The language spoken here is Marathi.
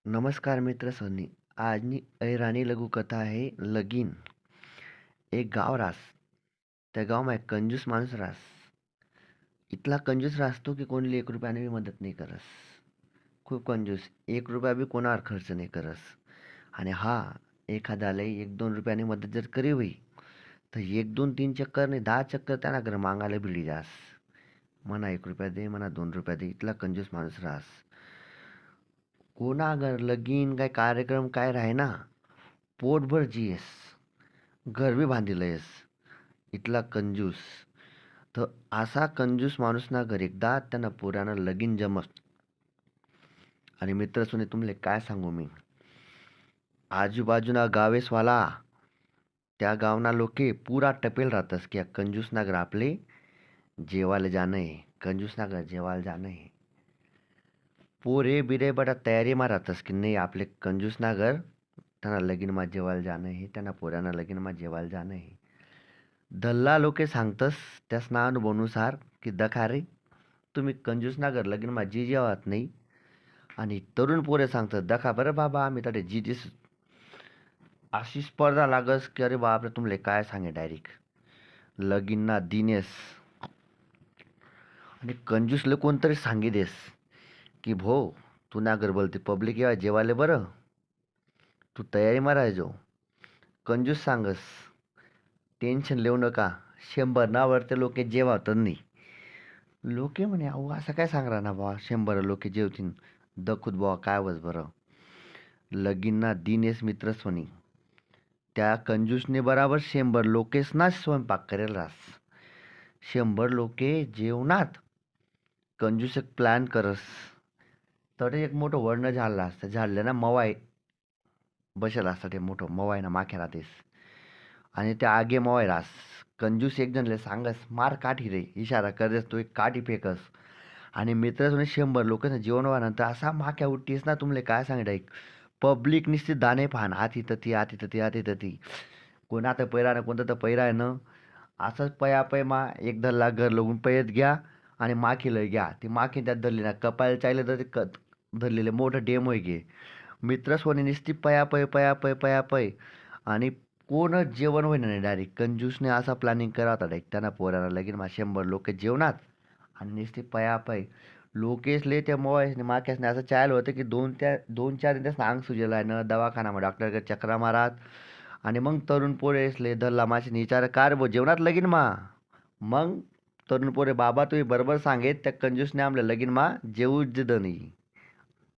नमस्कार मित्र सोनी. आजनी ऐराणी लघुकथा आहे लगीन. एक गाव रास. त्या गावमा एक कंजूस माणूस रास. इतला कंजूस राहतो की कोणले 1 रुपयाने बी मदत नाही करस. खूप कंजूस. 1 रुपया बी कोणावर खर्च नाही करस. आणि हा एखाद्याला 1-2 रुपयाने मदत जर करी होई तर 1-2-3 चक्कर नाही 10 चक्कर त्यांना घर मागायला भिडी जास. म्हणा 1 रुपया दे, म्हणा 2 रुपया दे. इतला कंजूस माणूस रास. कोणा घर लगीन काय कार्यक्रम काय राहे ना, पोटभर जियस. घर बी बांधी लयस. इतला कंजूस. तर असा कंजूस माणूस ना घर एकदा त्यांना पोरानं लगीन जमस. आणि मित्र सुने तुमले काय सांगू मी, आजूबाजूना गावेसवाला त्या गावना लोके पुरा टपेल राहतस की या कंजूस ना घर आपले जेवायला जाणं आहे. कंजूस ना घर जेवायला जाणं आहे. पोरे बिरे बडा तयारीमा राहतस की नाही आपले कंजूस ना घर त्यांना लगीनमा जेवायला जाणं आहे. त्यांना पोरांना लगीनमा जेवायला जाणं आहे. दल्ला लोके सांगतस त्या अनुभवानुसार की दखा रे तुम्ही कंजूसना घर लगीनमा जी जेवत नाही. आणि तरुण पोरे सांगतात दखा बरं बाबा आम्ही तडे जी जीस. अशी स्पर्धा लागस की अरे बापरे तुमले काय सांगे डायरेक्ट लगीनना दिनेस. आणि कंजूसले कोणतरी सांगी देस की भो तू ना घर बोलते पब्लिक येवा जेवायला बरं तू तयारीमा राहायचो. कंजूस सांगस टेन्शन लेऊ नका 100 ना वरते लोके जेवत नाही. लोके म्हणे अहो असं काय सांगणार ना बा 100 लोके जेवतीन दखूत बुवा काय वस बरं. लगीनना दिनेस मित्र सोनी त्या कंजूसने बराबर 100 लोकेसनाच स्वयंपाक करेल रास. 100 लोके जेवणात कंजूस एक प्लॅन करस. तर एक मोठं वर्ण झाडलं असतं. झाडलं ना मवाय बसेल असतं ते मोठं मवाय ना माख्या राहतेस. आणि त्या आगे मवाय रास. कंजूस एक जणले सांगस मार काठी रे इशारा करस तो एक काठी फेकस. आणि मित्र 100 लोकांना जेवण व्हानंतर असा माक्या उठतीस ना तुमले काय सांगता एक पब्लिक निश्चित दाणे पाहन आती तती आती तती आती तती. कोण आता पैरा ना कोणतं तर पैरा आहे ना असंच पया पै मा एक धरला घर लगून पयत घ्या. आणि माखी लय घ्या ती माखी त्यात धरली ना कपायला चालले तर ते धरलेले मोठं डेम होय घे. मित्र सोनी निसती पया पै पया पै पया पै. आणि कोणच जेवण होईना नाही डायरेक्ट कंजूसने असा प्लॅनिंग करा होता डायरेक्ट त्यांना पोराला लगीन मा 100 लोक जेवणात. आणि नुसते पयापय लोकेशले त्या मोबाईलने माक्यासने असं चायलं होतं की 2-4 दिवस अंग सुजेला आहे ना दवाखानामध्ये डॉक्टरकडे चक्रा मारात. आणि मग तरुण पोरेसले धरला माशीने विचार कार बो जेवणात लगीन मा. मग तरुण पोरे बाबा तुम्ही बरोबर सांगेत त्या कंजूसने आमल्या लगीन मा जेवूच दिलं नाही.